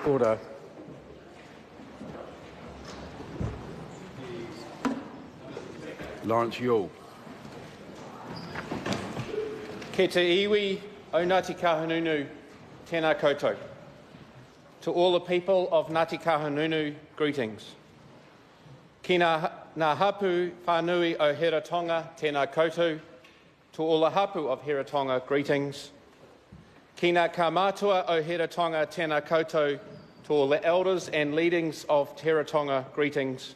Order. Lawrence Yule. Ke te iwi o Ngāti Kahungunu, tēnā koutou. To all the people of Ngāti Kahungunu, greetings. Ki ngā hapu whānui o Hiratonga, tēnā koutou. To all the hapu of Hiratonga, greetings. Ki ngā kāmatua o Hiratonga, tēnā koutou. To all the elders and leadings of Hiratonga, greetings.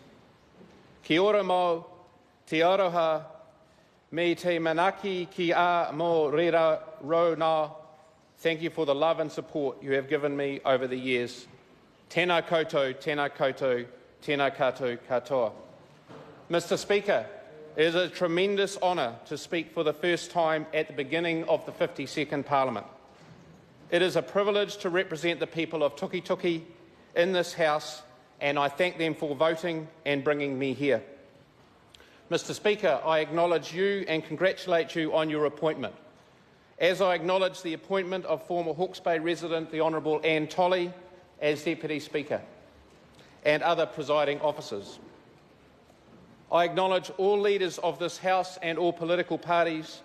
Kia ora mau, te aroha, me te manaki ki a mo rira ro nā. Thank you for the love and support you have given me over the years. Tēnā koutou, tēnā koutou, tēnā koutou katoa. Mr. Speaker, it is a tremendous honour to speak for the first time at the beginning of the 52nd Parliament. It is a privilege to represent the people of Tukituki in this House, and I thank them for voting and bringing me here. Mr. Speaker, I acknowledge you and congratulate you on your appointment, as I acknowledge the appointment of former Hawke's Bay resident, the Honourable Anne Tolley, as Deputy Speaker, and other presiding officers. I acknowledge all leaders of this House and all political parties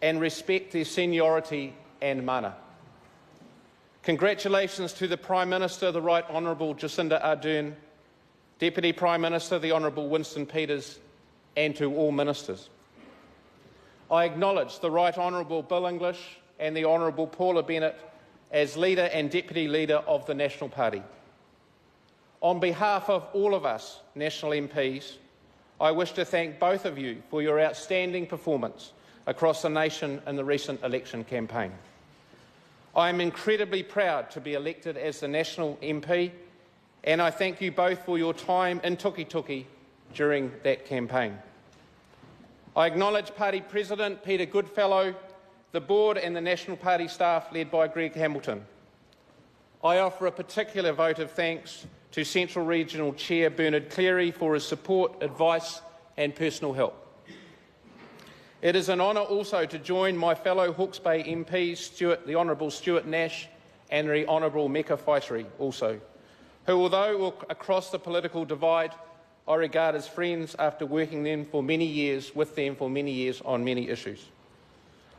and respect their seniority and mana. Congratulations to the Prime Minister, the Right Honourable Jacinda Ardern, Deputy Prime Minister, the Honourable Winston Peters, and to all ministers. I acknowledge the Right Honourable Bill English and the Honourable Paula Bennett as Leader and Deputy Leader of the National Party. On behalf of all of us National MPs, I wish to thank both of you for your outstanding performance across the nation in the recent election campaign. I am incredibly proud to be elected as the National MP, and I thank you both for your time in Tukituki during that campaign. I acknowledge Party President Peter Goodfellow, the Board and the National Party staff led by Greg Hamilton. I offer a particular vote of thanks to Central Regional Chair Bernard Cleary for his support, advice and personal help. It is an honour also to join my fellow Hawke's Bay MPs, the Honourable Stuart Nash and the Honourable Meka Whaitiri also, who, although across the political divide, I regard as friends after working with them for many years on many issues.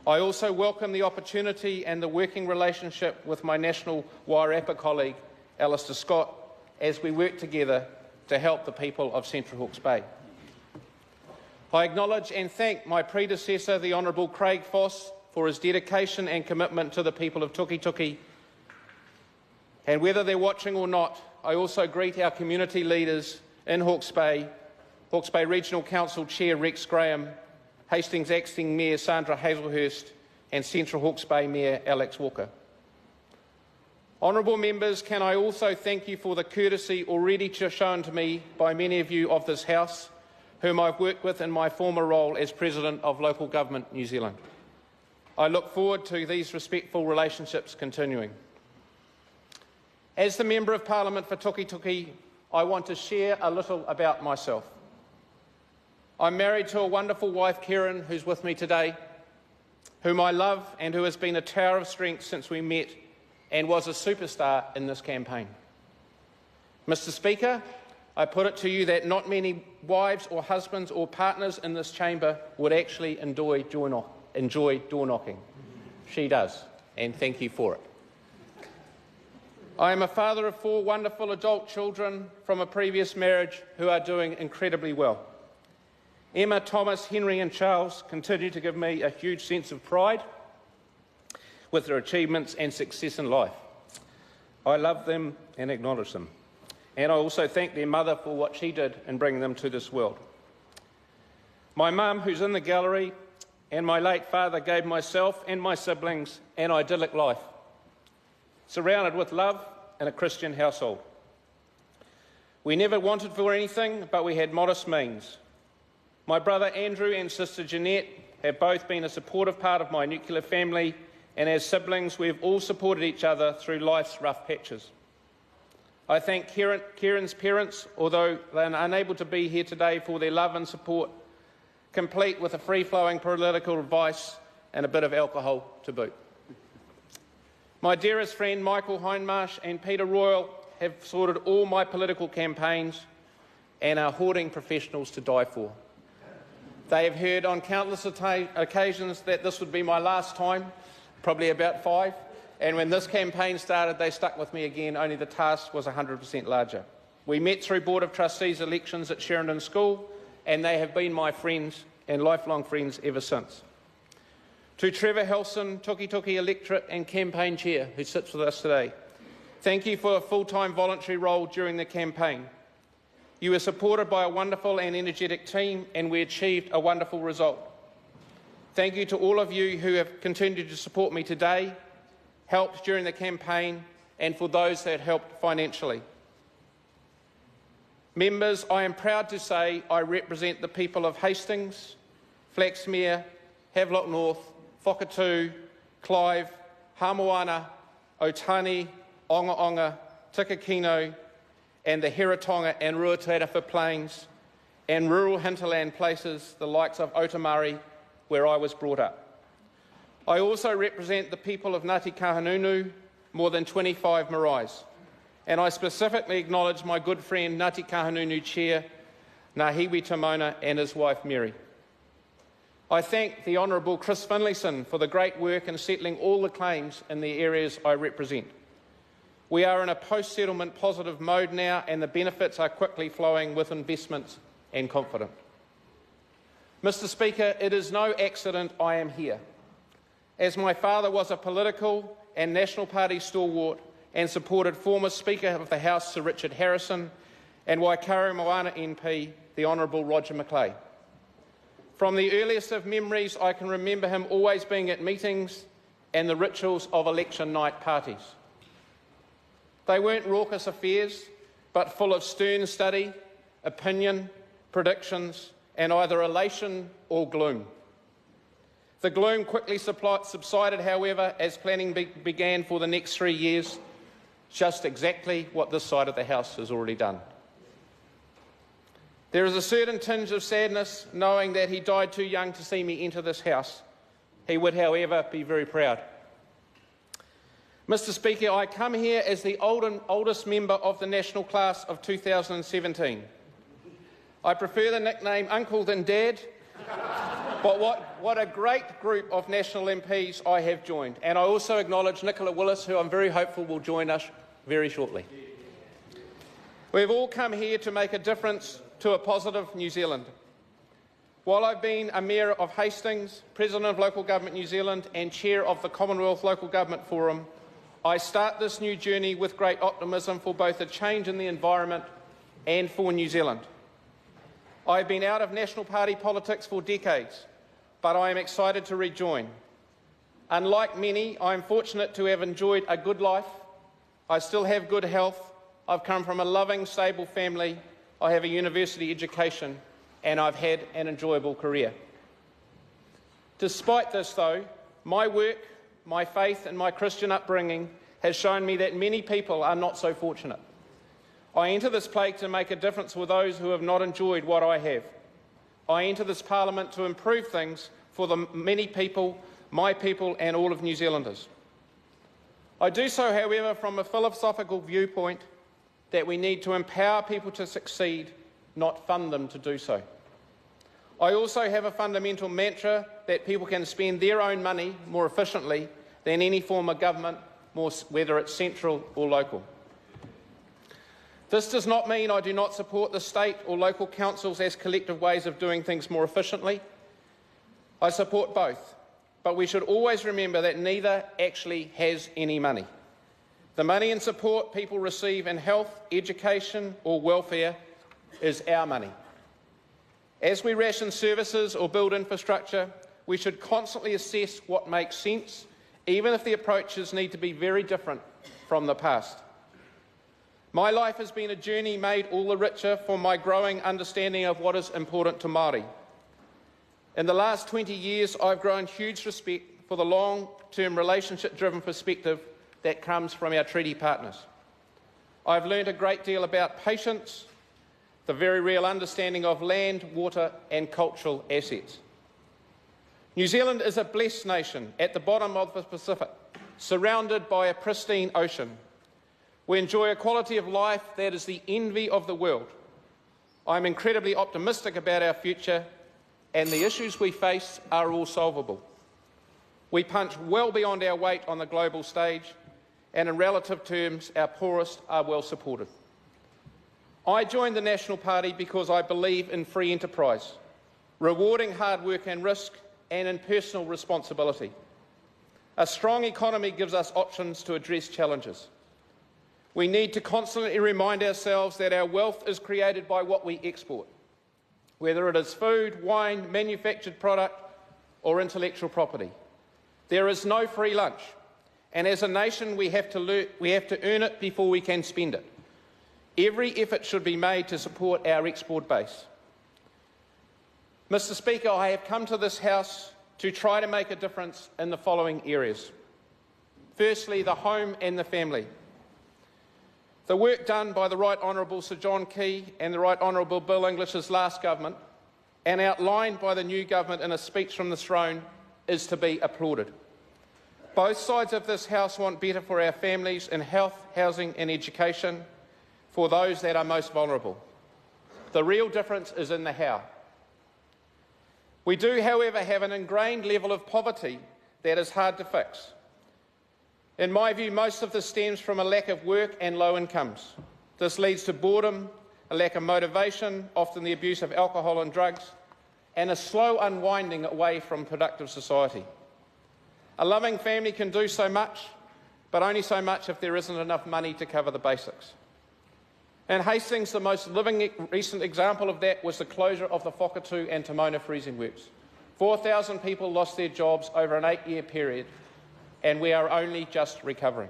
I also welcome the opportunity and the working relationship with my national Wairarapa colleague, Alistair Scott, as we work together to help the people of Central Hawke's Bay. I acknowledge and thank my predecessor, the Honourable Craig Foss, for his dedication and commitment to the people of Tukituki. And whether they're watching or not, I also greet our community leaders in Hawke's Bay Regional Council Chair Rex Graham, Hastings Acting Mayor Sandra Hazelhurst and Central Hawke's Bay Mayor Alex Walker. Honourable members, can I also thank you for the courtesy already shown to me by many of you of this House, whom I've worked with in my former role as President of Local Government New Zealand. I look forward to these respectful relationships continuing. As the Member of Parliament for Tukituki, I want to share a little about myself. I'm married to a wonderful wife, Karen, who's with me today, whom I love and who has been a tower of strength since we met and was a superstar in this campaign. Mr. Speaker, I put it to you that not many wives or husbands or partners in this chamber would actually enjoy door knocking. She does, and thank you for it. I am a father of 4 wonderful adult children from a previous marriage who are doing incredibly well. Emma, Thomas, Henry and Charles continue to give me a huge sense of pride with their achievements and success in life. I love them and acknowledge them. And I also thank their mother for what she did in bringing them to this world. My mum, who's in the gallery, and my late father gave myself and my siblings an idyllic life, surrounded with love in a Christian household. We never wanted for anything, but we had modest means. My brother Andrew and sister Jeanette have both been a supportive part of my nuclear family, and as siblings we've all supported each other through life's rough patches. I thank Kieran's parents, although they are unable to be here today, for their love and support, complete with a free-flowing political advice and a bit of alcohol to boot. My dearest friend Michael Hindmarsh and Peter Royal have sorted all my political campaigns and are hoarding professionals to die for. They have heard on countless occasions that this would be my last time, probably about 5, and when this campaign started, they stuck with me again, only the task was 100% larger. We met through Board of Trustees elections at Sheridan School, and they have been my friends and lifelong friends ever since. To Trevor Helson, Tuki electorate and campaign chair, who sits with us today, thank you for a full-time voluntary role during the campaign. You were supported by a wonderful and energetic team, and we achieved a wonderful result. Thank you to all of you who have continued to support me today, helped during the campaign, and for those that helped financially. Members, I am proud to say I represent the people of Hastings, Flaxmere, Havelock North, Whakatū, Clive, Hamoana, Otani, Onga Onga, Tikakino, and the Heratonga and Ruatūrapa Plains, and rural hinterland places, the likes of Otamari, where I was brought up. I also represent the people of Ngāti Kahungunu, more than 25 maraes, and I specifically acknowledge my good friend Ngāti Kahungunu Chair, Ngāhiwi Tamona, and his wife Mary. I thank the Honourable Chris Finlayson for the great work in settling all the claims in the areas I represent. We are in a post-settlement positive mode now, and the benefits are quickly flowing with investments and confidence. Mr Speaker, it is no accident I am here. As my father was a political and National Party stalwart and supported former Speaker of the House Sir Richard Harrison and Waikato Moana MP, the Honourable Roger Macleay. From the earliest of memories, I can remember him always being at meetings and the rituals of election night parties. They weren't raucous affairs, but full of stern study, opinion, predictions, and either elation or gloom. The gloom quickly subsided, however, as planning began for the next 3 years, just exactly what this side of the House has already done. There is a certain tinge of sadness knowing that he died too young to see me enter this House. He would, however, be very proud. Mr Speaker, I come here as the oldest member of the national class of 2017. I prefer the nickname Uncle than Dad, but what a great group of national MPs I have joined. And I also acknowledge Nicola Willis, who I'm very hopeful will join us very shortly. We've all come here to make a difference to a positive New Zealand. While I've been a Mayor of Hastings, President of Local Government New Zealand and Chair of the Commonwealth Local Government Forum, I start this new journey with great optimism for both a change in the environment and for New Zealand. I've been out of National Party politics for decades, but I am excited to rejoin. Unlike many, I am fortunate to have enjoyed a good life. I still have good health. I've come from a loving, stable family. I have a university education, and I've had an enjoyable career. Despite this, though, my work, my faith and my Christian upbringing has shown me that many people are not so fortunate. I enter this place to make a difference for those who have not enjoyed what I have. I enter this Parliament to improve things for the many people, my people and all of New Zealanders. I do so, however, from a philosophical viewpoint that we need to empower people to succeed, not fund them to do so. I also have a fundamental mantra that people can spend their own money more efficiently than any form of government, whether it's central or local. This does not mean I do not support the state or local councils as collective ways of doing things more efficiently. I support both, but we should always remember that neither actually has any money. The money and support people receive in health, education or welfare is our money. As we ration services or build infrastructure, we should constantly assess what makes sense, even if the approaches need to be very different from the past. My life has been a journey made all the richer for my growing understanding of what is important to Māori. In the last 20 years, I've grown huge respect for the long-term relationship-driven perspective that comes from our treaty partners. I've learned a great deal about patience, the very real understanding of land, water and cultural assets. New Zealand is a blessed nation at the bottom of the Pacific, surrounded by a pristine ocean. We enjoy a quality of life that is the envy of the world. I'm incredibly optimistic about our future, and the issues we face are all solvable. We punch well beyond our weight on the global stage, and in relative terms, our poorest are well supported. I joined the National Party because I believe in free enterprise, rewarding hard work and risk, and in personal responsibility. A strong economy gives us options to address challenges. We need to constantly remind ourselves that our wealth is created by what we export, whether it is food, wine, manufactured product, or intellectual property. There is no free lunch, and as a nation we have to earn it before we can spend it. Every effort should be made to support our export base. Mr. Speaker, I have come to this House to try to make a difference in the following areas. Firstly, the home and the family. The work done by the Right Honourable Sir John Key and the Right Honourable Bill English's last government, and outlined by the new government in a speech from the throne, is to be applauded. Both sides of this House want better for our families in health, housing and education for those that are most vulnerable. The real difference is in the how. We do, however, have an ingrained level of poverty that is hard to fix. In my view, most of this stems from a lack of work and low incomes. This leads to boredom, a lack of motivation, often the abuse of alcohol and drugs, and a slow unwinding away from productive society. A loving family can do so much, but only so much if there isn't enough money to cover the basics. In Hastings, the most living recent example of that was the closure of the Whakatū and Timona freezing works. 4,000 people lost their jobs over an 8-year period, and we are only just recovering.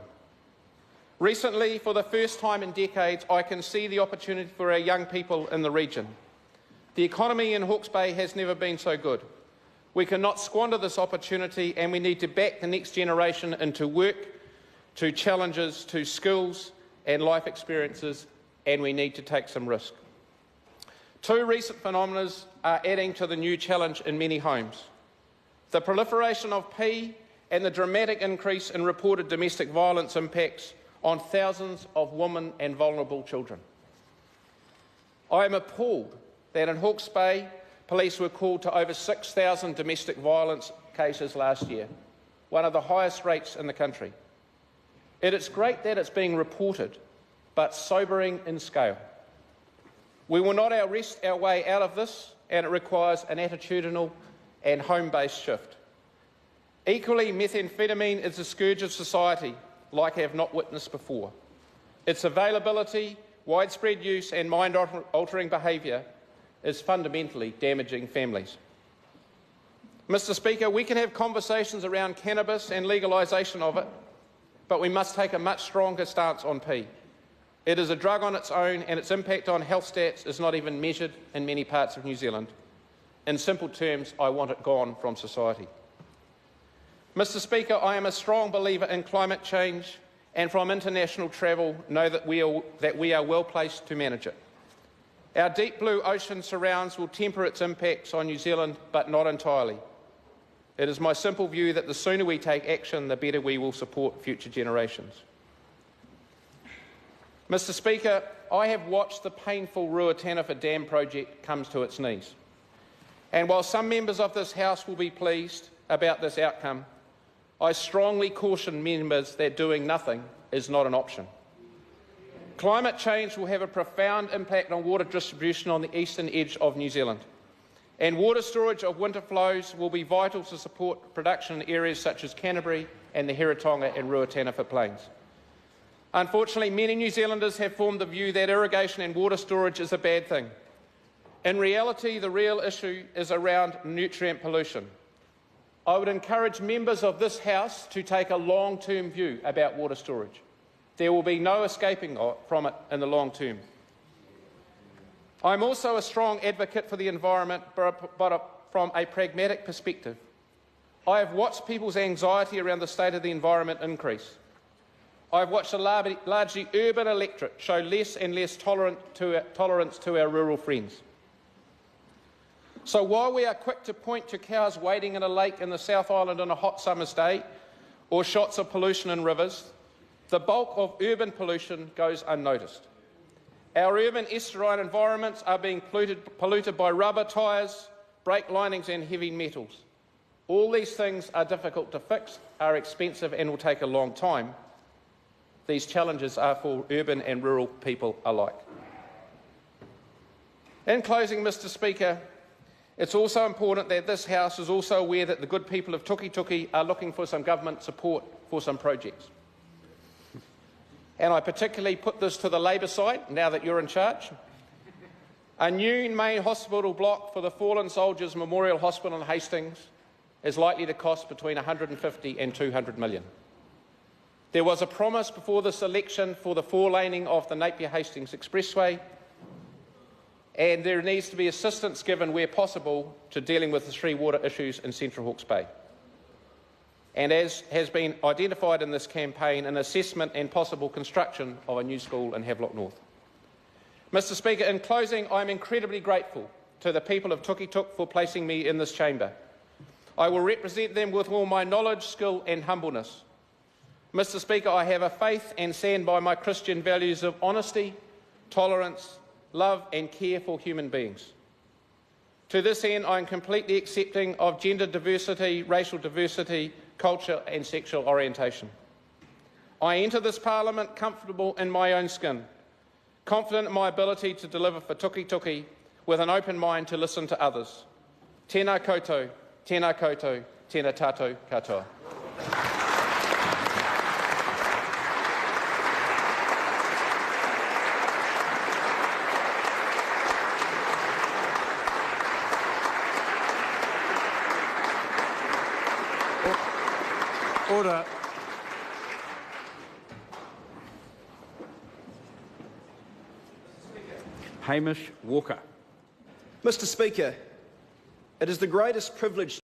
Recently, for the first time in decades, I can see the opportunity for our young people in the region. The economy in Hawke's Bay has never been so good. We cannot squander this opportunity, and we need to back the next generation into work, to challenges, to skills and life experiences, and we need to take some risk. Two recent phenomena are adding to the new challenge in many homes: the proliferation of P and the dramatic increase in reported domestic violence impacts on thousands of women and vulnerable children. I am appalled that in Hawke's Bay, police were called to over 6,000 domestic violence cases last year, one of the highest rates in the country. It's great that it's being reported, but sobering in scale. We will not arrest our way out of this, and it requires an attitudinal and home-based shift. Equally, methamphetamine is a scourge of society like I have not witnessed before. Its availability, widespread use and mind-altering behaviour is fundamentally damaging families. Mr. Speaker, we can have conversations around cannabis and legalisation of it, but we must take a much stronger stance on P. It is a drug on its own, and its impact on health stats is not even measured in many parts of New Zealand. In simple terms, I want it gone from society. Mr. Speaker, I am a strong believer in climate change, and from international travel know that we are well placed to manage it. Our deep blue ocean surrounds will temper its impacts on New Zealand, but not entirely. It is my simple view that the sooner we take action, the better we will support future generations. Mr. Speaker, I have watched the painful Ruataniwha Dam project come to its knees. And while some members of this House will be pleased about this outcome, I strongly caution members that doing nothing is not an option. Climate change will have a profound impact on water distribution on the eastern edge of New Zealand, and water storage of winter flows will be vital to support production in areas such as Canterbury and the Heritonga and Ruataniwha Plains. Unfortunately, many New Zealanders have formed the view that irrigation and water storage is a bad thing. In reality, the real issue is around nutrient pollution. I would encourage members of this House to take a long-term view about water storage. There will be no escaping from it in the long term. I'm also a strong advocate for the environment, but from a pragmatic perspective. I have watched people's anxiety around the state of the environment increase. I've watched a largely urban electorate show less and less tolerance to our rural friends. So while we are quick to point to cows wading in a lake in the South Island on a hot summer's day, or shots of pollution in rivers, The bulk of urban pollution goes unnoticed. Our urban estuarine environments are being polluted by rubber, tyres, brake linings and heavy metals. All these things are difficult to fix, are expensive and will take a long time. These challenges are for urban and rural people alike. In closing, Mr Speaker, it's also important that this House is also aware that the good people of Tukituki are looking for some government support for some projects. And I particularly put this to the Labor side, now that you're in charge. A new main hospital block for the Fallen Soldiers Memorial Hospital in Hastings is likely to cost between 150 and 200 million. There was a promise before this election for the four-laning of the Napier-Hastings Expressway, and there needs to be assistance given where possible to dealing with the three water issues in Central Hawke's Bay. And as has been identified in this campaign, an assessment and possible construction of a new school in Havelock North. Mr Speaker, in closing, I am incredibly grateful to the people of Tukituk for placing me in this chamber. I will represent them with all my knowledge, skill and humbleness. Mr Speaker, I have a faith and stand by my Christian values of honesty, tolerance, love and care for human beings. To this end, I am completely accepting of gender diversity, racial diversity, culture and sexual orientation. I enter this Parliament comfortable in my own skin, confident in my ability to deliver for Tukituki, with an open mind to listen to others. Tēnā koutou, tēnā koutou, tēnā tātou katoa. Order. Hamish Walker. Mr Speaker, it is the greatest privilege